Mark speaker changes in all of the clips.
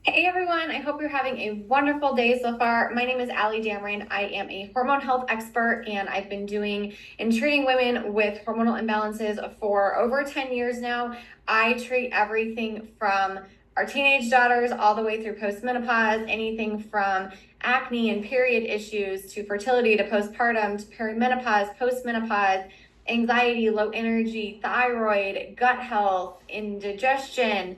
Speaker 1: Hey everyone, I hope you're having a wonderful day so far. My name is Allie Dameron. I am a hormone health expert and I've been doing and treating women with hormonal imbalances for over 10 years now. I treat everything from our teenage daughters all the way through postmenopause, anything from acne and period issues to fertility to postpartum to perimenopause, postmenopause, anxiety, low energy, thyroid, gut health, indigestion,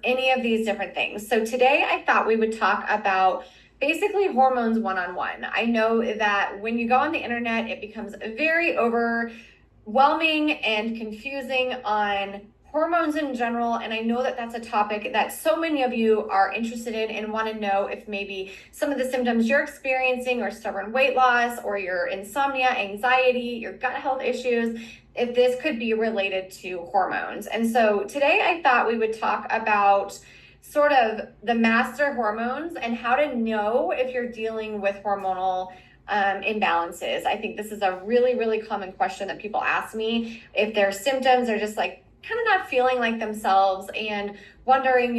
Speaker 1: any of these different things. So today I thought we would talk about basically hormones one-on-one. I know that when you go on the internet, it becomes very overwhelming and confusing on hormones in general. And I know that that's a topic that so many of you are interested in and want to know if maybe some of the symptoms you're experiencing or stubborn weight loss or your insomnia, anxiety, your gut health issues, if this could be related to hormones. And so today I thought we would talk about sort of the master hormones and how to know if you're dealing with hormonal imbalances. I think this is a really common question that people ask me if their symptoms are just like kind of not feeling like themselves and wondering,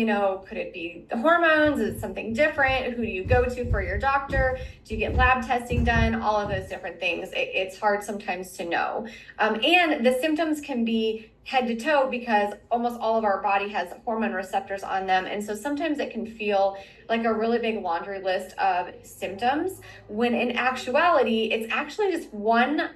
Speaker 1: could it be the hormones? Is it something different? Who do you go to for your doctor? Do you get lab testing done? All of those different things. It's hard sometimes to know. And the symptoms can be head to toe because almost all of our body has hormone receptors on them. And so sometimes it can feel like a really big laundry list of symptoms when in actuality, it's actually just one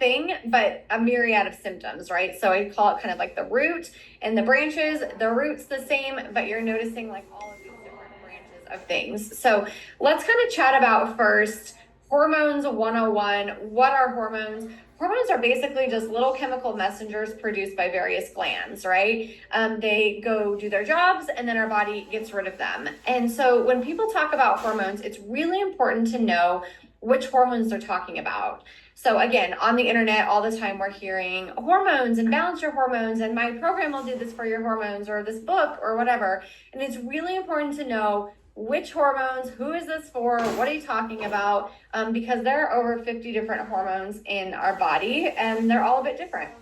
Speaker 1: thing, but a myriad of symptoms, right? So I call it kind of like the root and the branches. The root's the same, but you're noticing like all of these different branches of things. So let's kind of chat about first hormones 101. What are hormones? Hormones are basically just little chemical messengers produced by various glands, right? They go do their jobs and then our body gets rid of them. And so when people talk about hormones, it's really important to know which hormones they're talking about. So again, on the internet, all the time we're hearing hormones and balance your hormones and my program will do this for your hormones or this book or whatever. And it's really important to know which hormones, who is this for, what are you talking about? Because there are over 50 different hormones in our body and they're all a bit different.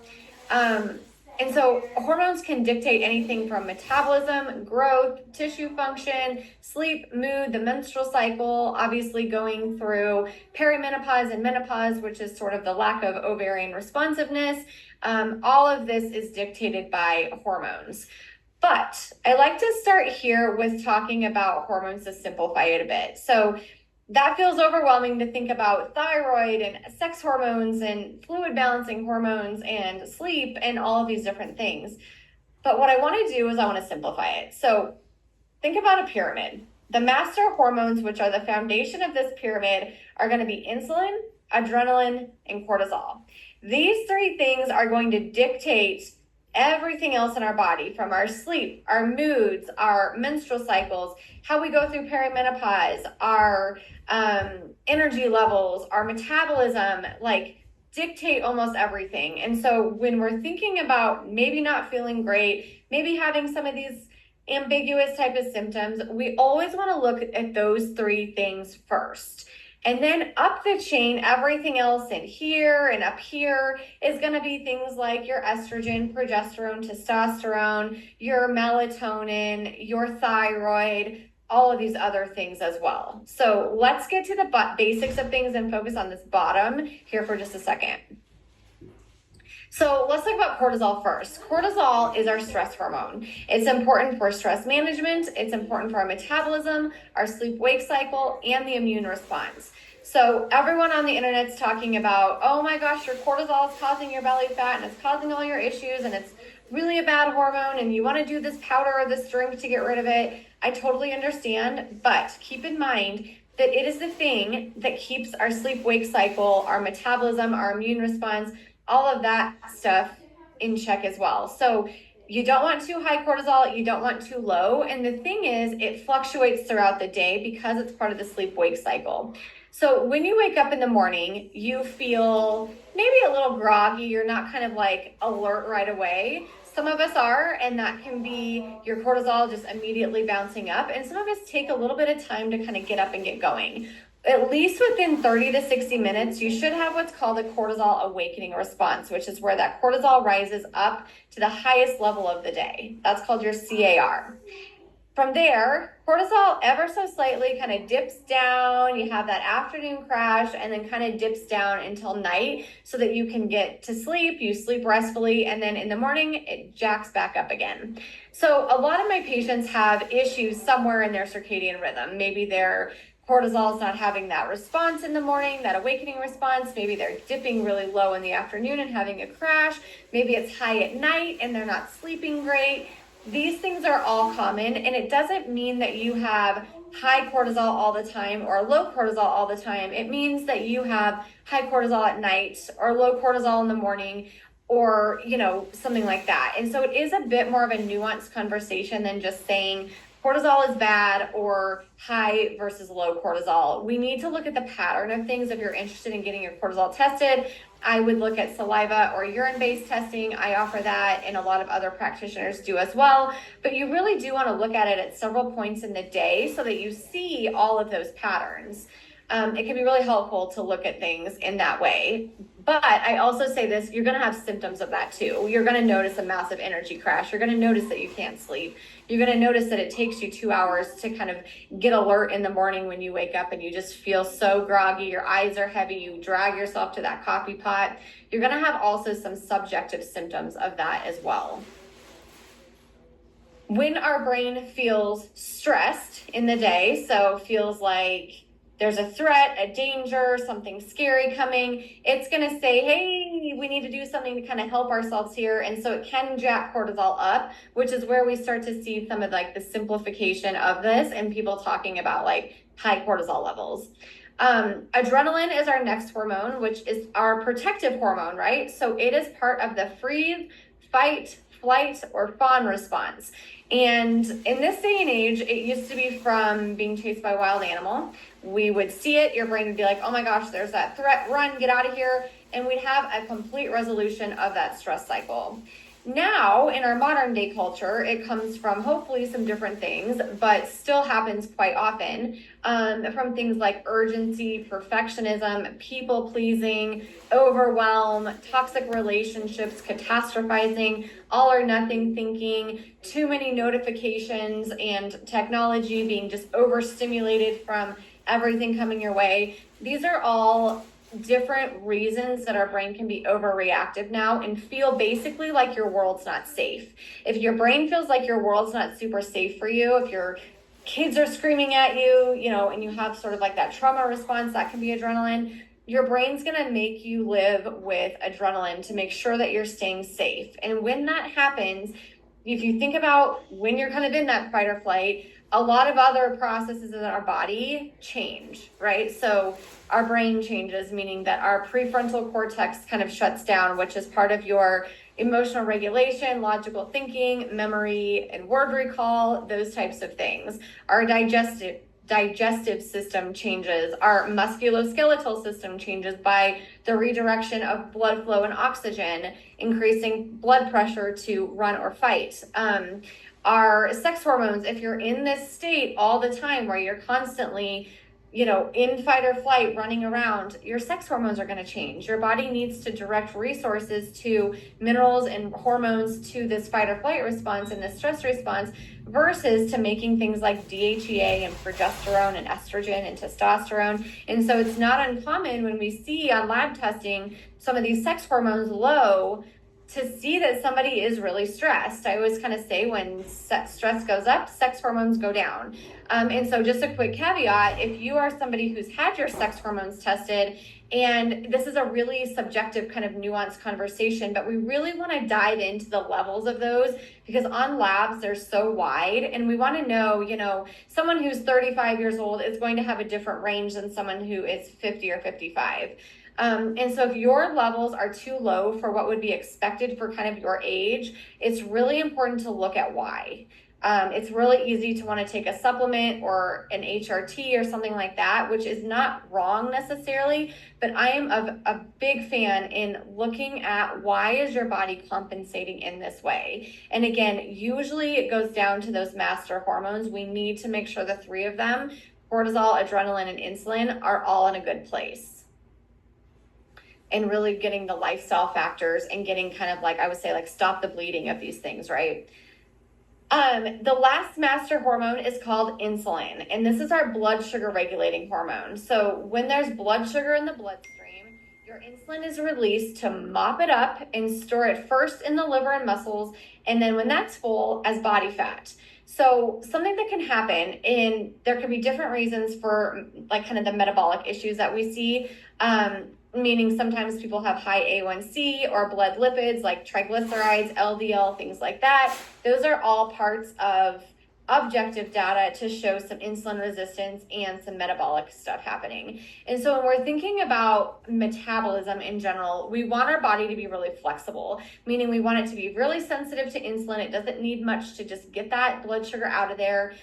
Speaker 1: And so hormones can dictate anything from metabolism, growth, tissue function, sleep, mood, the menstrual cycle, obviously going through perimenopause and menopause, which is sort of the lack of ovarian responsiveness. All of this is dictated by hormones. But I like to start here with talking about hormones to simplify it a bit. So that feels overwhelming to think about thyroid and sex hormones and fluid balancing hormones and sleep and all of these different things. But what I want to do is I want to simplify it. So think about a pyramid. The master hormones, which are the foundation of this pyramid, are going to be insulin, adrenaline, and cortisol. These three things are going to dictate everything else in our body, from our sleep, our moods, our menstrual cycles, how we go through perimenopause, our energy levels, our metabolism, like dictate almost everything. And so when we're thinking about maybe not feeling great, maybe having some of these ambiguous type of symptoms, we always want to look at those three things first. And then up the chain, everything else in here and up here is going to be things like your estrogen, progesterone, testosterone, your melatonin, your thyroid, all of these other things as well. So let's get to the basics of things and focus on this bottom here for just a second. So let's talk about cortisol first. Cortisol is our stress hormone. It's important for stress management. It's important for our metabolism, our sleep-wake cycle, and the immune response. So everyone on the internet's talking about, oh my gosh, your cortisol is causing your belly fat and it's causing all your issues and it's really a bad hormone and you want to do this powder or this drink to get rid of it. I totally understand, but keep in mind that it is the thing that keeps our sleep-wake cycle, our metabolism, our immune response, all of that stuff in check as well. So you don't want too high cortisol, you don't want too low. And the thing is, it fluctuates throughout the day because it's part of the sleep-wake cycle. So when you wake up in the morning, you feel maybe a little groggy, you're not kind of like alert right away. Some of us are, and that can be your cortisol just immediately bouncing up. And some of us take a little bit of time to kind of get up and get going. At least within 30 to 60 minutes, you should have what's called a cortisol awakening response, which is where that cortisol rises up to the highest level of the day. That's called your CAR. From there, cortisol ever so slightly kind of dips down. You have that afternoon crash and then kind of dips down until night so that you can get to sleep. You sleep restfully, and then in the morning, it jacks back up again. So a lot of my patients have issues somewhere in their circadian rhythm. Maybe their cortisol is not having that response in the morning, that awakening response. Maybe they're dipping really low in the afternoon and having a crash. Maybe it's high at night and they're not sleeping great. These things are all common, and it doesn't mean that you have high cortisol all the time or low cortisol all the time. It means that you have high cortisol at night or low cortisol in the morning, or something like that. And so it is a bit more of a nuanced conversation than just saying cortisol is bad or high versus low cortisol. We need to look at the pattern of things. If you're interested in getting your cortisol tested, I would look at saliva or urine-based testing. I offer that, and a lot of other practitioners do as well. But you really do want to look at it at several points in the day so that you see all of those patterns. It can be really helpful to look at things in that way. But I also say this, you're going to have symptoms of that too. You're going to notice a massive energy crash. You're going to notice that you can't sleep. You're going to notice that it takes you 2 hours to kind of get alert in the morning when you wake up and you just feel so groggy. Your eyes are heavy. You drag yourself to that coffee pot. You're going to have also some subjective symptoms of that as well. When our brain feels stressed in the day, so feels like there's a threat, a danger, something scary coming, it's going to say, hey, we need to do something to kind of help ourselves here. And so it can jack cortisol up, which is where we start to see some of like the simplification of this and people talking about like high cortisol levels. Adrenaline is our next hormone, which is our protective hormone, right? So it is part of the freeze, fight, flight, or fawn response. And in this day and age, it used to be from being chased by a wild animal. We would see it, your brain would be like, oh my gosh, there's that threat, run, get out of here. And we'd have a complete resolution of that stress cycle. Now, in our modern day culture, it comes from hopefully some different things, but still happens quite often, from things like urgency, perfectionism, people pleasing, overwhelm, toxic relationships, catastrophizing, all or nothing thinking, too many notifications, and technology being just overstimulated from everything coming your way. These are all different reasons that our brain can be overreactive now and feel basically like your world's not safe. If your brain feels like your world's not super safe for you, if your kids are screaming at you, and you have sort of like that trauma response, that can be adrenaline. Your brain's going to make you live with adrenaline to make sure that you're staying safe. And when that happens, if you think about when you're kind of in that fight or flight, a lot of other processes in our body change, right? So our brain changes, meaning that our prefrontal cortex kind of shuts down, which is part of your emotional regulation, logical thinking, memory, and word recall, those types of things. Our digestive system changes. Our musculoskeletal system changes by the redirection of blood flow and oxygen, increasing blood pressure to run or fight. Our sex hormones, if you're in this state all the time where you're constantly, in fight or flight, running around, your sex hormones are going to change. Your body needs to direct resources to minerals and hormones to this fight or flight response and this stress response versus to making things like DHEA and progesterone and estrogen and testosterone. And so it's not uncommon when we see on lab testing some of these sex hormones low to see that somebody is really stressed. I always kind of say when stress goes up, sex hormones go down. And so just a quick caveat, if you are somebody who's had your sex hormones tested, and this is a really subjective kind of nuanced conversation, but we really want to dive into the levels of those because on labs, they're so wide. And we want to know, someone who's 35 years old is going to have a different range than someone who is 50 or 55. And so if your levels are too low for what would be expected for kind of your age, it's really important to look at why. It's really easy to want to take a supplement or an HRT or something like that, which is not wrong necessarily, but I am a big fan in looking at why is your body compensating in this way. And again, usually it goes down to those master hormones. We need to make sure the three of them, cortisol, adrenaline, and insulin, are all in a good place. And really getting the lifestyle factors and getting kind of like, I would say, like stop the bleeding of these things, right? The last master hormone is called insulin, and this is our blood sugar regulating hormone. So when there's blood sugar in the bloodstream, your insulin is released to mop it up and store it first in the liver and muscles, and then when that's full, as body fat. So something that can happen, and there can be different reasons for like kind of the metabolic issues that we see. Meaning sometimes people have high A1C or blood lipids like triglycerides, LDL, things like that. Those are all parts of objective data to show some insulin resistance and some metabolic stuff happening. And so when we're thinking about metabolism in general, we want our body to be really flexible, meaning we want it to be really sensitive to insulin. It doesn't need much to just get that blood sugar out of there.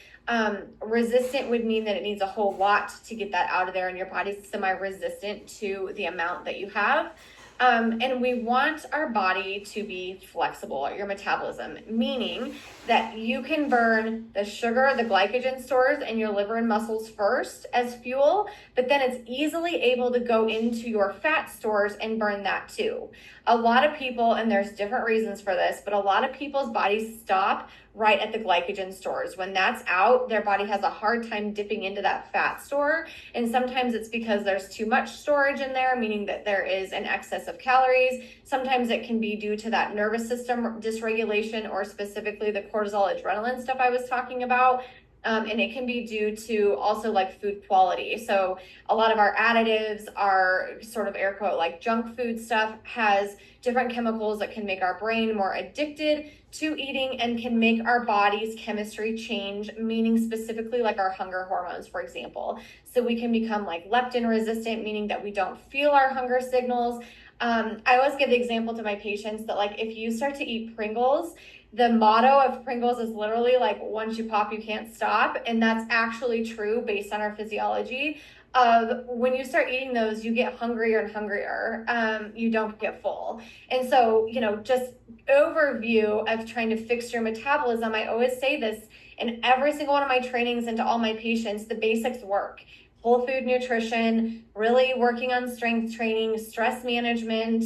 Speaker 1: Resistant would mean that it needs a whole lot to get that out of there, and your body's semi-resistant to the amount that you have. And we want our body to be flexible, your metabolism, meaning that you can burn the sugar, the glycogen stores in your liver and muscles first as fuel, but then it's easily able to go into your fat stores and burn that too. A lot of people, and there's different reasons for this, but a lot of people's bodies stop right at the glycogen stores. When that's out, their body has a hard time dipping into that fat store. And sometimes it's because there's too much storage in there, meaning that there is an excess of calories. Sometimes it can be due to that nervous system dysregulation, or specifically the cortisol, adrenaline stuff I was talking about. And it can be due to also like food quality. So a lot of our additives, our sort of air quote like junk food stuff, has different chemicals that can make our brain more addicted to eating and can make our body's chemistry change, meaning specifically like our hunger hormones, for example. So we can become like leptin resistant, meaning that we don't feel our hunger signals. I always give the example to my patients that like if you start to eat Pringles, the motto of Pringles is literally like, once you pop, you can't stop. And that's actually true based on our physiology of when you start eating those, you get hungrier and hungrier. You don't get full. And so, just overview of trying to fix your metabolism. I always say this in every single one of my trainings and to all my patients, the basics work. Whole food nutrition, really working on strength training, stress management,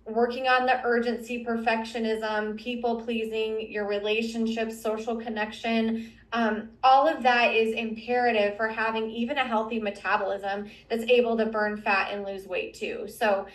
Speaker 1: working on the urgency, perfectionism, people pleasing, your relationships, social connection. All of that is imperative for having even a healthy metabolism that's able to burn fat and lose weight too. So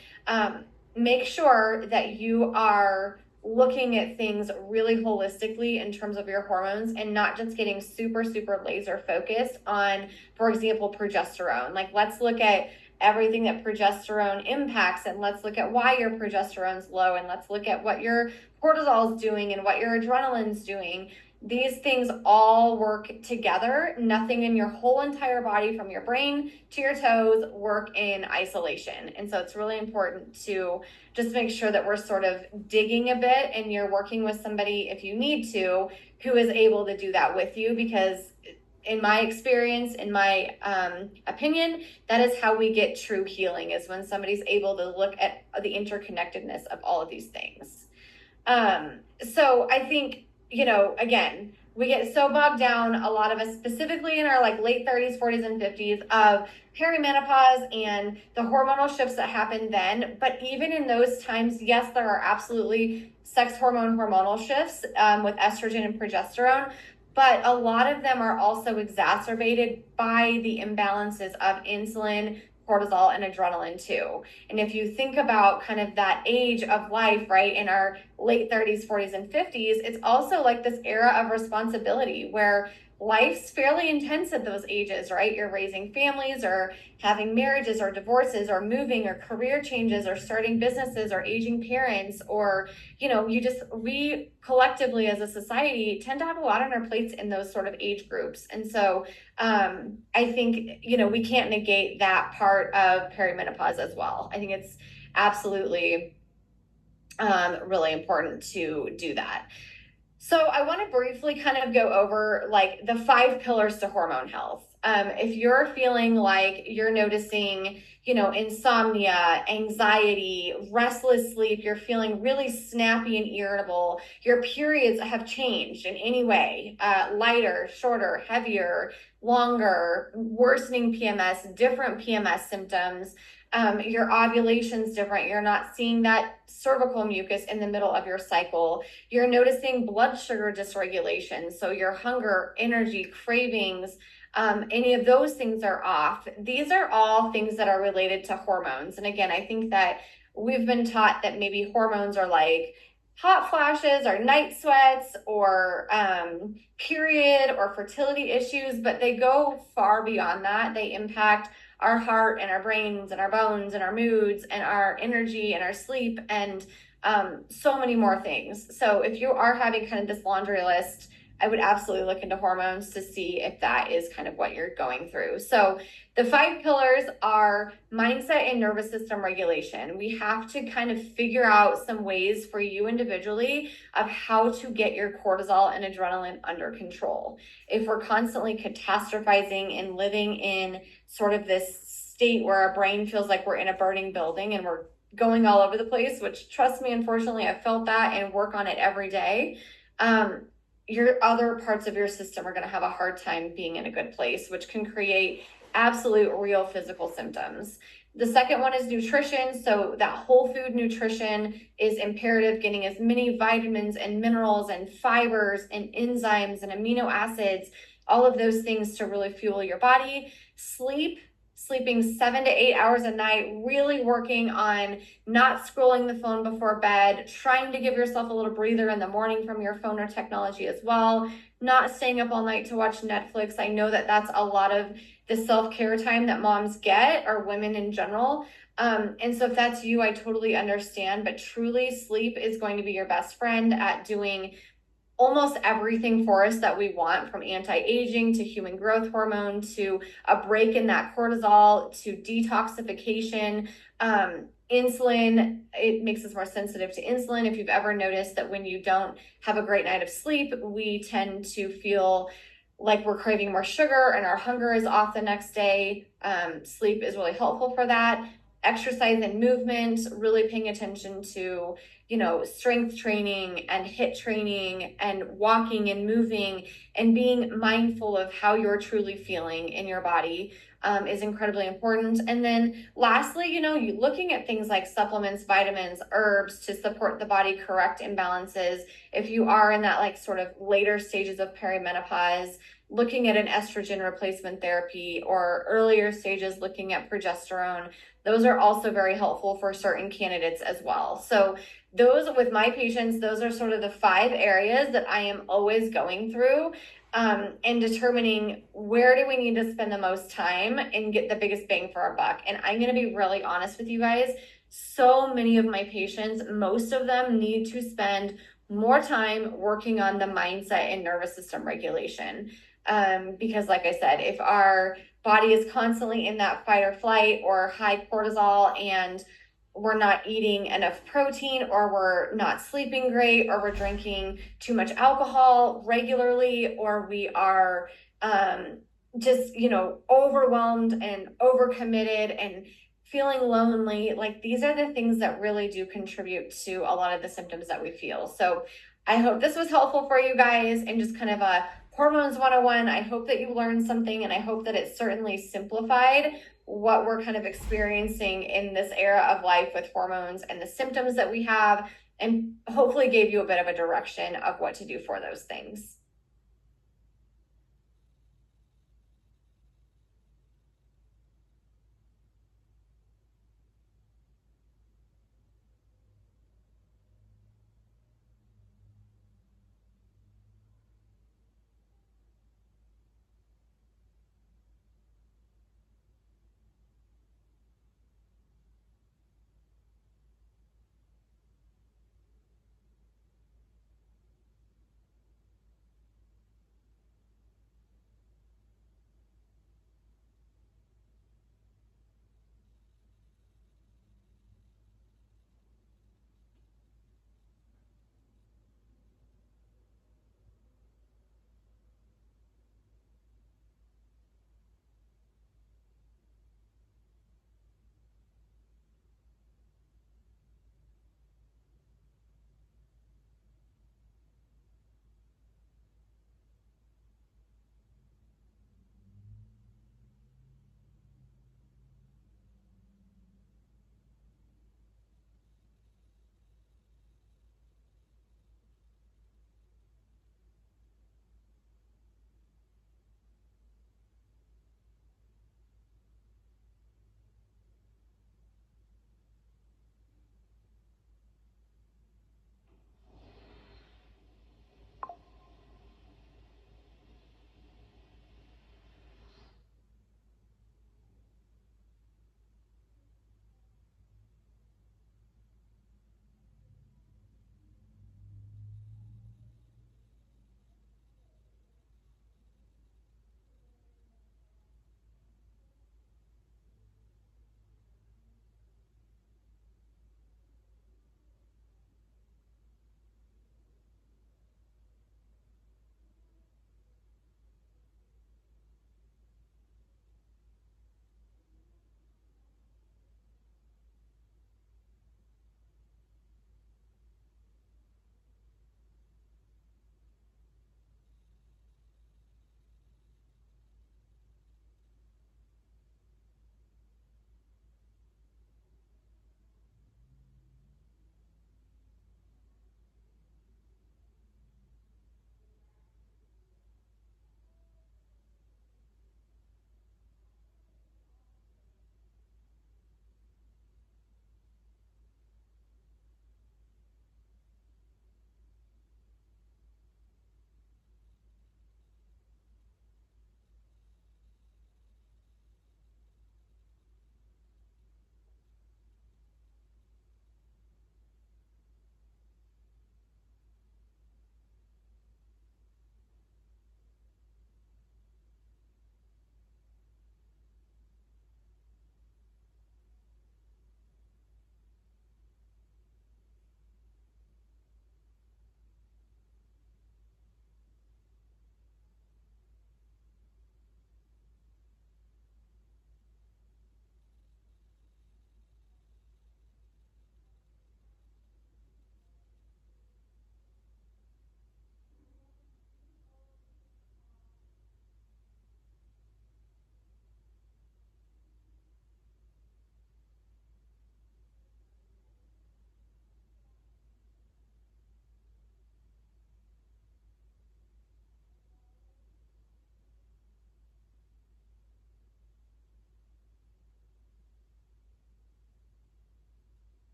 Speaker 1: make sure that you are looking at things really holistically in terms of your hormones and not just getting super, super laser focused on, for example, progesterone. Like, let's look at everything that progesterone impacts, and let's look at why your progesterone's low, and let's look at what your cortisol is doing and what your adrenaline's doing. These things all work together. Nothing in your whole entire body, from your brain to your toes, work in isolation. And so it's really important to just make sure that we're sort of digging a bit, and you're working with somebody, if you need to, who is able to do that with you, because in my experience, in my opinion, that is how we get true healing, is when somebody's able to look at the interconnectedness of all of these things. So I think, again, we get so bogged down, a lot of us, specifically in our like late 30s, 40s, and 50s, of perimenopause and the hormonal shifts that happen then. But even in those times, yes, there are absolutely sex hormonal shifts with estrogen and progesterone, but a lot of them are also exacerbated by the imbalances of insulin, cortisol, and adrenaline too. And if you think about kind of that age of life, right, in our late 30s, 40s, and 50s, it's also like this era of responsibility where life's fairly intense at those ages, right? You're raising families, or having marriages, or divorces, or moving, or career changes, or starting businesses, or aging parents, or, we collectively as a society tend to have a lot on our plates in those sort of age groups. And so I think, we can't negate that part of perimenopause as well. I think it's absolutely really important to do that. So I want to briefly kind of go over like the 5 pillars to hormone health. If you're feeling like you're noticing, insomnia, anxiety, restless sleep, you're feeling really snappy and irritable, your periods have changed in any way, lighter, shorter, heavier, longer, worsening PMS, different PMS symptoms, Your ovulation's different. You're not seeing that cervical mucus in the middle of your cycle. You're noticing blood sugar dysregulation. So your hunger, energy, cravings, any of those things are off. These are all things that are related to hormones. And again, I think that we've been taught that maybe hormones are like hot flashes or night sweats or period or fertility issues, but they go far beyond that. They impact our heart and our brains and our bones and our moods and our energy and our sleep and so many more things. So if you are having kind of this laundry list, I would absolutely look into hormones to see if that is kind of what you're going through. So the 5 pillars are mindset and nervous system regulation. We have to kind of figure out some ways for you individually of how to get your cortisol and adrenaline under control. If we're constantly catastrophizing and living in sort of this state where our brain feels like we're in a burning building and we're going all over the place, which trust me, unfortunately, I've felt that and work on it every day. Your other parts of your system are going to have a hard time being in a good place, which can create absolute real physical symptoms. The second one is nutrition. So that whole food nutrition is imperative, getting as many vitamins and minerals and fibers and enzymes and amino acids, all of those things to really fuel your body. Sleeping 7 to 8 hours a night, really working on not scrolling the phone before bed, trying to give yourself a little breather in the morning from your phone or technology as well, not staying up all night to watch Netflix. I know that that's a lot of the self-care time that moms get, or women in general. And so if that's you, I totally understand, but truly sleep is going to be your best friend at doing almost everything for us that we want, from anti-aging to human growth hormone to a break in that cortisol to detoxification. Insulin, it makes us more sensitive to insulin. If you've ever noticed that when you don't have a great night of sleep, we tend to feel like we're craving more sugar and our hunger is off the next day. Sleep is really helpful for that. Exercise and movement, really paying attention to, strength training and HIIT training and walking and moving and being mindful of how you're truly feeling in your body is incredibly important. And then lastly, you looking at things like supplements, vitamins, herbs to support the body correct imbalances. If you are in that like sort of later stages of perimenopause, looking at an estrogen replacement therapy, or earlier stages looking at progesterone, those are also very helpful for certain candidates as well. So those, with my patients, those are sort of the 5 areas that I am always going through and determining where do we need to spend the most time and get the biggest bang for our buck. And I'm going to be really honest with you guys. So many of my patients, most of them need to spend more time working on the mindset and nervous system regulation. Because like I said, if our body is constantly in that fight or flight or high cortisol and we're not eating enough protein, or we're not sleeping great, or we're drinking too much alcohol regularly, or we are just, overwhelmed and overcommitted and feeling lonely, like these are the things that really do contribute to a lot of the symptoms that we feel. So I hope this was helpful for you guys and just kind of a Hormones 101. I hope that you learned something, and I hope that it certainly simplified what we're kind of experiencing in this era of life with hormones and the symptoms that we have, and hopefully gave you a bit of a direction of what to do for those things.